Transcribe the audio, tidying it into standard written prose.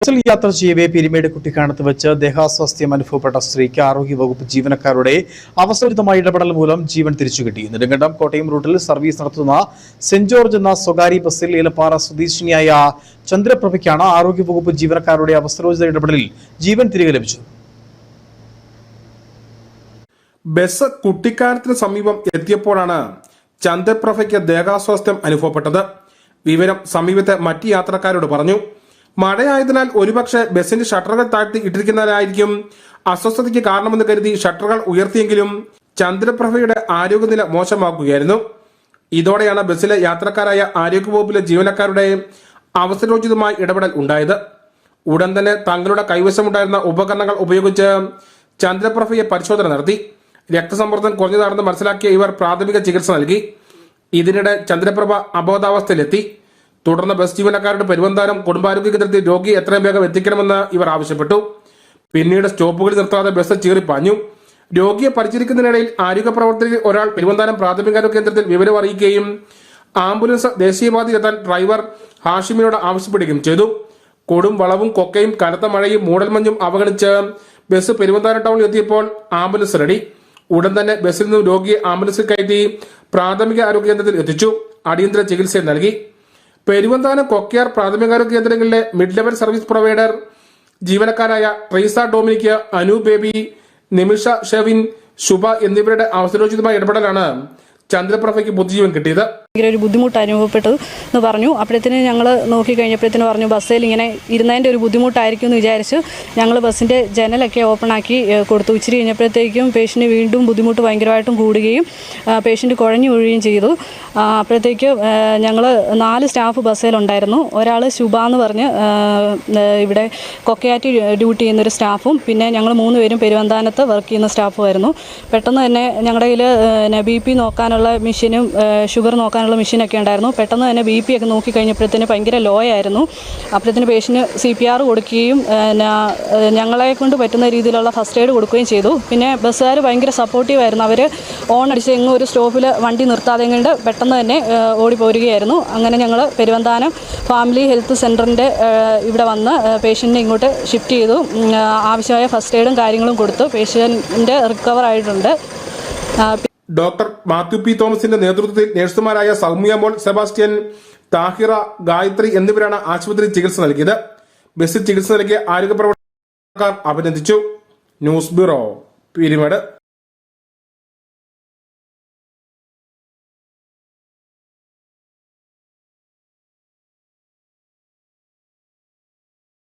ബസ്സിൽ യാത്ര ചെയ്യവേ പിരിമേട് കുട്ടിക്കാനത്ത് വെച്ച് ദേഹാസ്വാസ്ഥ്യം അനുഭവപ്പെട്ട സ്ത്രീക്ക് ആരോഗ്യവകുപ്പ് ജീവനക്കാരുടെ അവസരവിരുദ്ധമായ ഇടപെടൽ മൂലം ജീവൻ തിരിച്ചുകിട്ടി. നെടുങ്കണ്ടം കോട്ടയം റൂട്ടിൽ സർവീസ് നടത്തുന്ന സെന്റ് ജോർജ് എന്ന സ്വകാര്യ ബസ്സിൽ ഏലപ്പാറ സ്വദേശിനിയായ ചന്ദ്രപ്രഭയ്ക്കാണ് ആരോഗ്യവകുപ്പ് ജീവനക്കാരുടെ അവസരോചിത ഇടപെടലിൽ ജീവൻ തിരികെ ലഭിച്ചത്. ബസ് കുട്ടിക്കാനത്തിന് സമീപം എത്തിയപ്പോഴാണ് ചന്ദ്രപ്രഭയ്ക്ക് ദേഹാസ്വാസ്ഥ്യം അനുഭവപ്പെട്ടത്. വിവരം സമീപത്തെ മറ്റ് യാത്രക്കാരോട് പറഞ്ഞു. മഴയായതിനാൽ ഒരുപക്ഷെ ബസിന്റെ ഷട്ടറുകൾ താഴ്ത്തി ഇട്ടിരിക്കുന്നതിനായിരിക്കും അസ്വസ്ഥതയ്ക്ക് കാരണമെന്ന് കരുതി ഷട്ടറുകൾ ഉയർത്തിയെങ്കിലും ചന്ദ്രപ്രഭയുടെ ആരോഗ്യനില മോശമാക്കുകയായിരുന്നു. ഇതോടെയാണ് ബസ്സിലെ യാത്രക്കാരായ ആരോഗ്യവകുപ്പിലെ ജീവനക്കാരുടെ അവസരോചിതമായ ഇടപെടൽ ഉണ്ടായത്. ഉടൻ തന്നെ തങ്ങളുടെ കൈവശമുണ്ടായിരുന്ന ഉപകരണങ്ങൾ ഉപയോഗിച്ച് ചന്ദ്രപ്രഭയെ പരിശോധന നടത്തി. രക്തസമ്മർദ്ദം കുറഞ്ഞതാണെന്ന് മനസ്സിലാക്കിയ ഇവർ പ്രാഥമിക ചികിത്സ നൽകി. ഇതിനിടെ ചന്ദ്രപ്രഭ അബോധാവസ്ഥയിലെത്തി. തുടർന്ന് ബസ് ജീവനക്കാരുടെ പെരുവന്താനം കുടുംബാരോഗ്യ കേന്ദ്രത്തിൽ രോഗിയെ എത്രയും വേഗം എത്തിക്കണമെന്ന് ഇവർ ആവശ്യപ്പെട്ടു. പിന്നീട് സ്റ്റോപ്പുകളിൽ നിർത്താതെ ബസ് ചീറിപ്പാഞ്ഞു. രോഗിയെ പരിചരിക്കുന്നതിനിടയിൽ ആരോഗ്യ പ്രവർത്തകരിൽ ഒരാൾ പെരുവന്താനം പ്രാഥമികാരോഗ്യ കേന്ദ്രത്തിൽ വിവരം അറിയിക്കുകയും ആംബുലൻസ് ദേശീയപാതയിലെത്താൻ ഡ്രൈവർ ഹാഷിമിനോട് ആവശ്യപ്പെടുകയും ചെയ്തു. കൊടും വളവും കൊക്കയും കനത്ത മഴയും മൂടൽമഞ്ഞും അവഗണിച്ച് ബസ് പെരുവന്താനം ടൗണിൽ എത്തിയപ്പോൾ ആംബുലൻസ് റെഡി. ഉടൻ തന്നെ ബസ്സിൽ നിന്നും രോഗിയെ ആംബുലൻസിൽ കയറ്റി പ്രാഥമിക ആരോഗ്യ കേന്ദ്രത്തിൽ എത്തിച്ചു. അടിയന്തര ചികിത്സ നൽകി. പെരുവന്താനം കൊക്കയാർ പ്രാഥമികാരോഗ്യ കേന്ദ്രങ്ങളിലെ മിഡ് ലെവൽ സർവീസ് പ്രൊവൈഡർ ജീവനക്കാരായ ട്രീസ ഡൊമിനിക്, അനു ബേബി, നിമിഷ ഷെവിൻ, ശുഭ എന്നിവരുടെ അവസരോചിതമായ ഇടപെടലാണ് ചന്ദ്രപ്രഭയ്ക്ക് പുതുജീവൻ കിട്ടിയത്. ഒരു ബുദ്ധിമുട്ട് അനുഭവപ്പെട്ടു എന്ന് പറഞ്ഞു. അപ്പോഴത്തേന് ഞങ്ങൾ നോക്കിക്കഴിഞ്ഞപ്പോഴത്തേന് പറഞ്ഞു ബസ്സിൽ ഇങ്ങനെ ഇരുന്നതിൻ്റെ ഒരു ബുദ്ധിമുട്ടായിരിക്കും എന്ന് വിചാരിച്ച് ഞങ്ങൾ ബസ്സിൻ്റെ ജനലൊക്കെ ഓപ്പൺ ആക്കി കൊടുത്തു. ഇച്ചിരി കഴിഞ്ഞപ്പോഴത്തേക്കും പേഷ്യൻ്റ് വീണ്ടും ബുദ്ധിമുട്ട് ഭയങ്കരമായിട്ടും കൂടുകയും പേഷ്യൻ്റ് കുഴഞ്ഞു വീഴുകയും ചെയ്തു. അപ്പോഴത്തേക്ക് ഞങ്ങൾ 4 സ്റ്റാഫ് ബസ്സിലുണ്ടായിരുന്നു. ഒരാൾ ശുഭ എന്ന് പറഞ്ഞ് ഇവിടെ കൊക്കയാറ്റി ഡ്യൂട്ടി ചെയ്യുന്നൊരു സ്റ്റാഫും പിന്നെ ഞങ്ങൾ 3 പേരും പെരുവന്താനത്ത് വർക്ക് ചെയ്യുന്ന സ്റ്റാഫുമായിരുന്നു. പെട്ടെന്ന് തന്നെ ഞങ്ങളുടെ കയ്യിൽ BP നോക്കാനുള്ള മെഷീനും ഷുഗർ നോക്കാനുള്ള മെഷീനൊക്കെ ഉണ്ടായിരുന്നു. പെട്ടെന്ന് തന്നെ BP ഒക്കെ നോക്കിക്കഴിഞ്ഞപ്പോഴത്തേന് ഭയങ്കര ലോ ആയിരുന്നു. അപ്പോഴത്തേന് പേഷ്യന് CPR കൊടുക്കുകയും ഞങ്ങളെ കൊണ്ട് പറ്റുന്ന രീതിയിലുള്ള ഫസ്റ്റ് എയ്ഡ് കൊടുക്കുകയും ചെയ്തു. പിന്നെ ബസ്സുകാർ ഭയങ്കര സപ്പോർട്ടീവ് ആയിരുന്നു. അവർ ഓൺ അടിച്ച് എങ്ങും ഒരു സ്റ്റോപ്പിൽ വണ്ടി നിർത്താതെ കൊണ്ട് പെട്ടെന്ന് തന്നെ ഓടിപ്പോരുകയായിരുന്നു. അങ്ങനെ ഞങ്ങൾ പെരുവന്താനം ഫാമിലി ഹെൽത്ത് സെൻ്ററിൻ്റെ ഇവിടെ വന്ന് പേഷ്യൻറ്റിനെ ഇങ്ങോട്ട് ഷിഫ്റ്റ് ചെയ്തു. ആവശ്യമായ ഫസ്റ്റ് എയ്ഡും കാര്യങ്ങളും കൊടുത്തു. പേഷ്യൻ്റ് റിക്കവർ ആയിട്ടുണ്ട്. ഡോക്ടർ മാത്യു പി തോമസിന്റെ നേതൃത്വത്തിൽ നഴ്സുമാരായ സൗമ്യ മോൾ, സെബാസ്റ്റ്യൻ, താഹിറ, ഗായത്രി എന്നിവരാണ് ആശുപത്രിയിൽ ചികിത്സ നൽകിയത്. ബസ്സിൽ ചികിത്സ നൽകിയ ആരോഗ്യ പ്രവർത്തകർ അഭിനന്ദിച്ചു. News bureau, Peermade.